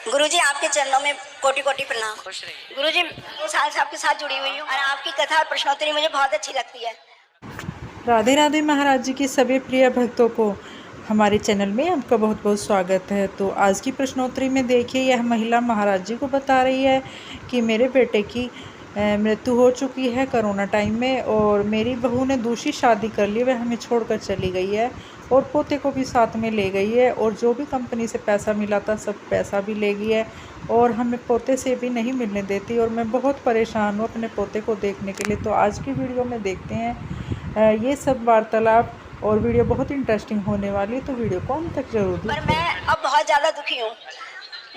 गुरुजी आपके चरणों में कोटि कोटि प्रणाम। खुश रहिए। गुरुजी 2 साल से आपके साथ जुड़ी हुई हूँ और आपकी कथा और प्रश्नोत्तरी मुझे बहुत अच्छी लगती है। राधे राधे महाराज जी के सभी प्रिय भक्तों को हमारे चैनल में आपका बहुत बहुत स्वागत है। तो आज की प्रश्नोत्तरी में देखिए, यह महिला महाराज जी को बता रही है कि मेरे बेटे की मृत्यु हो चुकी है कोरोना टाइम में, और मेरी बहू ने दूसरी शादी कर ली, वह हमें छोड़कर चली गई है और पोते को भी साथ में ले गई है, और जो भी कंपनी से पैसा मिला था सब पैसा भी ले गई है और हमें पोते से भी नहीं मिलने देती, और मैं बहुत परेशान हूँ अपने पोते को देखने के लिए। तो आज की वीडियो में देखते हैं ये सब वार्तालाप, और वीडियो बहुत इंटरेस्टिंग होने वाली है, तो वीडियो को अंत तक जरूर पर देखिए। मैं अब बहुत ज़्यादा दुखी हूँ।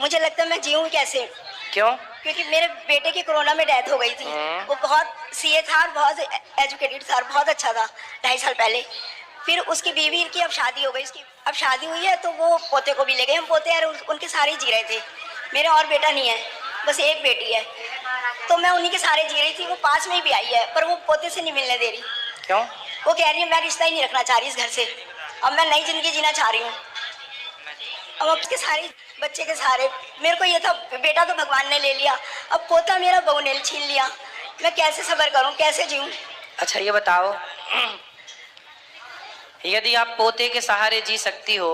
मुझे लगता है मैं जीऊँ कैसे, क्यों? क्योंकि मेरे बेटे की कोरोना में डेथ हो गई थी। वो बहुत सीए था और बहुत एजुकेटेड था और बहुत अच्छा था 2.5 साल पहले। फिर उसकी बीवी की अब शादी हो गई, उसकी अब शादी हुई है तो वो पोते को भी ले गए। हम पोते यार उनके सारे जी रहे थे। मेरे और बेटा नहीं है, बस एक बेटी है, तो मैं उन्हीं के सारे जी रही थी। वो पास में ही भी आई है पर वो पोते से नहीं मिलने दे रही। क्यों? वो कह रही है मैं रिश्ता ही नहीं रखना चाह रही इस घर से, अब मैं नई जिंदगी जीना चाह रही हूँ। अब उसके सारे बच्चे के सारे, मेरे को ये था बेटा तो भगवान ने ले लिया, अब पोता मेरा बहू ने छीन लिया। मैं कैसे सब्र करूं, कैसे जीऊं? अच्छा ये बताओ, यदि आप पोते के सहारे जी सकती हो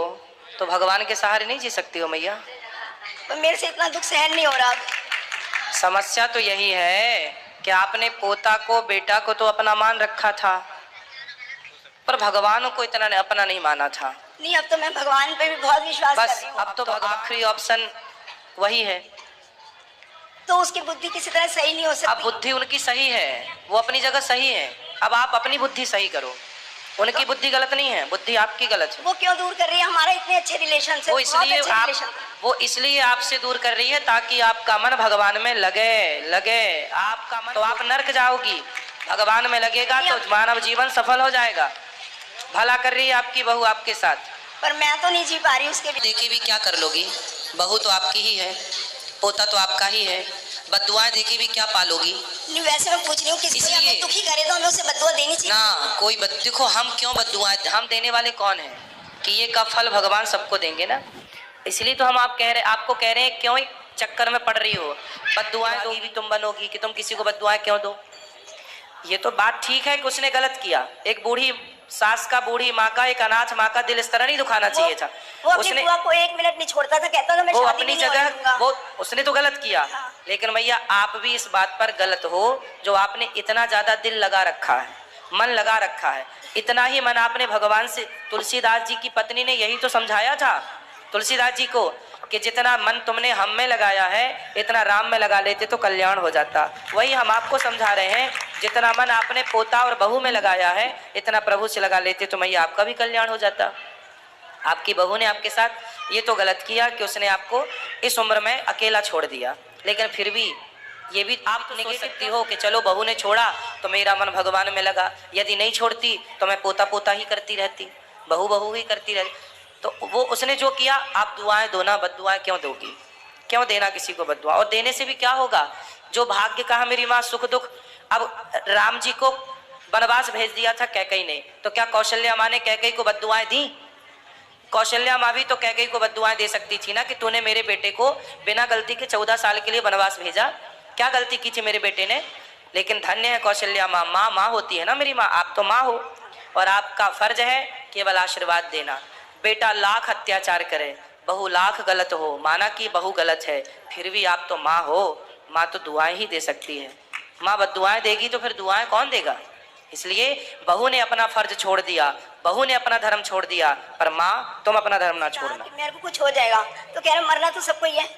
तो भगवान के सहारे नहीं जी सकती हो मैया? तो मेरे से इतना दुख सहन नहीं हो रहा। समस्या तो यही है कि आपने पोता को, बेटा को तो अपना मान रखा था, पर भगवान को इतना अपना नहीं माना था। नहीं, अब तो मैं भगवान पे भी बहुत विश्वास कर बस रही हूँ। अब तो आखिरी ऑप्शन वही है। तो उसकी बुद्धि किसी तरह सही नहीं हो अब सकती। बुद्धि उनकी सही है, वो अपनी जगह सही है, अब आप अपनी बुद्धि सही करो। उनकी बुद्धि गलत नहीं है, बुद्धि आपकी गलत है। वो क्यों दूर कर रही है? हमारे इतने अच्छे रिलेशन से, वो इसलिए आपसे दूर कर रही है ताकि आपका मन भगवान में लगे आपका मन, तो आप नर्क जाओगी। भगवान में लगेगा तो मानव जीवन सफल हो जाएगा। भला कर रही है आपकी बहू आपके साथ, पर मैं तो नहीं जी पा रही उसके। देखी भी क्या कर लोगी? बहू तो आपकी ही है, पोता तो आपका ही है, बद्दुआएं देखी भी क्या पालोगी? नहीं, वैसे मैं पूछ रही हूँ किसी को दुखी करे तो हमें उसे बद्दुआ देनी चाहिए ना। कोई देखो, हम क्यों बद्दुआएं, हम देने वाले कौन है? कि ये का फल भगवान सबको देंगे ना। इसलिए तो हम आपको कह रहे हैं, क्यों चक्कर में पड़ रही हो? बद्दुआएं दोगी भी तुम बनोगी कि तुम किसी को बद्दुआएं क्यों दो? ये तो बात ठीक है कि उसने गलत किया। एक बूढ़ी सास का, बूढ़ी माँ का, एक अनाथ माँ का दिल इस तरह नहीं दुखाना चाहिए था। वो अपनी बुआ को 1 मिनट नहीं छोड़ता था, कहता था मैं वो शादी अपनी नहीं जगह, वो उसने तो गलत किया। हाँ। लेकिन भैया आप भी इस बात पर गलत हो जो आपने इतना ज्यादा दिल लगा रखा है, मन लगा रखा है। इतना ही मन आपने भगवान से, तुलसीदास जी की पत्नी ने यही तो समझाया था तुलसीदास जी को कि जितना मन तुमने हम में लगाया है इतना राम में लगा लेते तो कल्याण हो जाता। वही हम आपको समझा रहे हैं, जितना मन आपने पोता और बहू में लगाया है इतना प्रभु से लगा लेते तो मैया आपका भी कल्याण हो जाता। आपकी बहू ने आपके साथ ये तो गलत किया कि उसने आपको इस उम्र में अकेला छोड़ दिया। लेकिन फिर भी ये भी आप तो सोच सकती हो कि चलो बहू ने छोड़ा तो मेरा मन भगवान में लगा, यदि नहीं छोड़ती तो मैं पोता पोता ही करती रहती, बहू बहू ही करती रहती। तो वो उसने जो किया, आप दुआएं दो ना, बद्दुआएं क्यों दोगी? क्यों देना किसी को बद्दुआ? और देने से भी क्या होगा? जो भाग्य कहा मेरी माँ सुख दुख। अब राम जी को वनवास भेज दिया था कैकई ने, तो क्या कौशल्या माँ ने कैकई को बद्दुआएं दी? कौशल्या माँ भी तो कैकई को बद्दुआएं दे सकती थी ना कि तूने मेरे बेटे को बिना गलती के 14 साल के लिए वनवास भेजा। क्या गलती की थी मेरे बेटे ने? लेकिन धन्य है कौशल्या माँ, माँ होती है ना मेरी माँ। आप तो माँ हो और आपका फर्ज है केवल आशीर्वाद देना। बेटा लाख अत्याचार करे, बहू लाख गलत हो, माना कि बहू गलत है, फिर भी आप तो माँ हो। माँ तो दुआएं ही दे सकती है। माँ बद्दुआएं देगी तो फिर दुआएं कौन देगा? इसलिए बहू ने अपना फर्ज छोड़ दिया, बहू ने अपना धर्म छोड़ दिया, पर माँ तुम अपना धर्म ना छोड़ना। मेरे को कुछ हो जाएगा तो कह रहे मरना तो सबको ही है।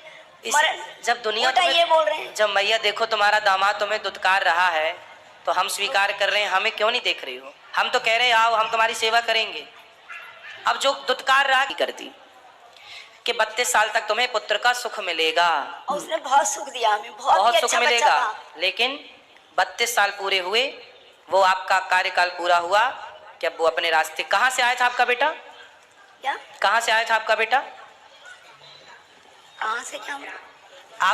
जब दुनिया ये बोल रहे हैं, जब मैया देखो तुम्हारा दामाद तुम्हें दुत्कार रहा है तो हम स्वीकार कर रहे हैं, हमें क्यों नहीं देख रही हो? हम तो कह रहे हैं आओ हम तुम्हारी सेवा करेंगे। अब जो दुत्कार रहा करती कि 32 साल तक तुम्हें पुत्र का सुख मिलेगा, और उसने बहुत सुख दिया हमें, बहुत सुख अच्छा मिलेगा। लेकिन 32 साल पूरे हुए, वो आपका कार्यकाल पूरा हुआ कि अब वो अपने रास्ते। कहाँ से आया था आपका बेटा? क्या कहाँ से आया था आपका बेटा? कहाँ से? क्या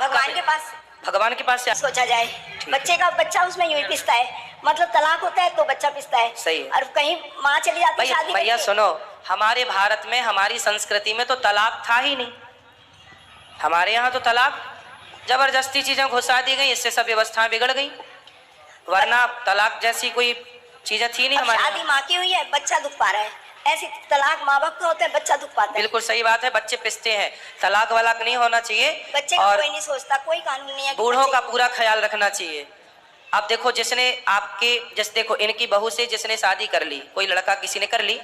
भगवान के पास, भगवान के पास से। सोचा जाए बच्चा उसमें यूं ही पिसता है, मतलब तलाक होता है तो बच्चा पिसता है। सही है। और कहीं माँ चली जाती है शादी। भैया सुनो, हमारे भारत में, हमारी संस्कृति में तो तलाक था ही नहीं। हमारे यहाँ तो तलाक जबरदस्ती चीजें घुसा दी गई, इससे सब व्यवस्थाएं बिगड़ गई, वरना तलाक जैसी कोई चीजें थी नहीं अब हमारे शादी यहाँ। माँ की हुई है, बच्चा दुख पा रहा है, ऐसी तलाक माँ बाप का होता है, बच्चा दुख पाता है। बिल्कुल सही बात है, बच्चे पिसते हैं, तलाक वलाक नहीं होना चाहिए। बच्चे का और कोई नहीं सोचता, कोई कानून नहीं है कि बूढ़ों का बच्चे- पूरा ख्याल रखना चाहिए। अब देखो जिसने आपके जैसे देखो इनकी बहू से जिसने शादी कर ली, कोई लड़का किसी ने कर ली,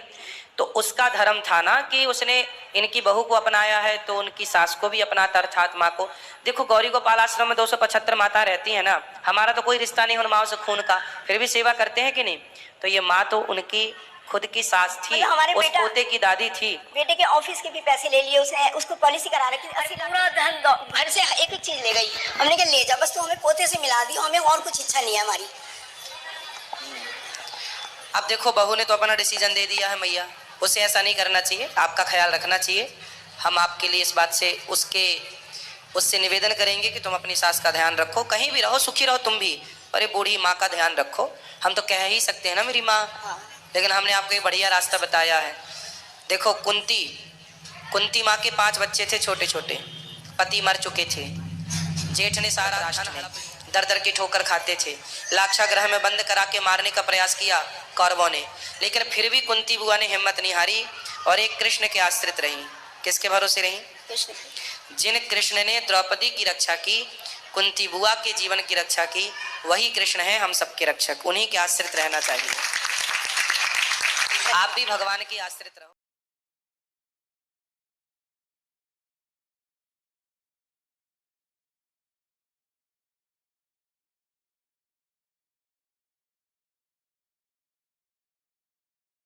तो उसका धर्म था ना कि उसने इनकी बहू को अपनाया है तो उनकी सास को भी अपनाता, अर्थात माँ को। देखो गौरी गोपाल आश्रम में 275 माता रहती है ना, हमारा तो कोई रिश्ता नहीं उन माँ से खून का, फिर भी सेवा करते हैं कि नहीं। तो ये माँ तो उनकी खुद की सास थी, मतलब हमारे उस बेटा- पोते की दादी थी। बेटे के ऑफिस के भी पैसे ले लिए उसने, उसको पॉलिसी करा रखी, पूरा धन घर से एक एक चीज ले गई। हमने कहा ले जा बस, तो हमें पोते से मिला दी, हमें और कुछ इच्छा नहीं है हमारी। अब देखो बहू ने तो अपना डिसीजन दे दिया है मैया, उसे ऐसा नहीं करना चाहिए, आपका ख्याल रखना चाहिए। हम आपके लिए इस बात से उससे निवेदन करेंगे कि तुम अपनी सास का ध्यान रखो, कहीं भी रहो सुखी रहो तुम भी, पर ये बूढ़ी माँ का ध्यान रखो। हम तो कह ही सकते हैं ना मेरी माँ, लेकिन हमने आपको एक बढ़िया रास्ता बताया है। देखो कुंती माँ के 5 बच्चे थे छोटे छोटे, पति मर चुके थे, जेठ ने सारा राशन दर दर की ठोकर खाते थे, लाक्षागृह में बंद करा के मारने का प्रयास किया कौरवों ने, लेकिन फिर भी कुंती बुआ ने हिम्मत नहीं हारी और एक कृष्ण के आश्रित रही। किसके भरोसे रही? कृष्ण। जिन कृष्ण ने द्रौपदी की रक्षा की, कुंती बुआ के जीवन की रक्षा की, वही कृष्ण है हम सबके रक्षक, उन्हीं के आश्रित रहना चाहिए। आप भी भगवान की आश्रित रहो।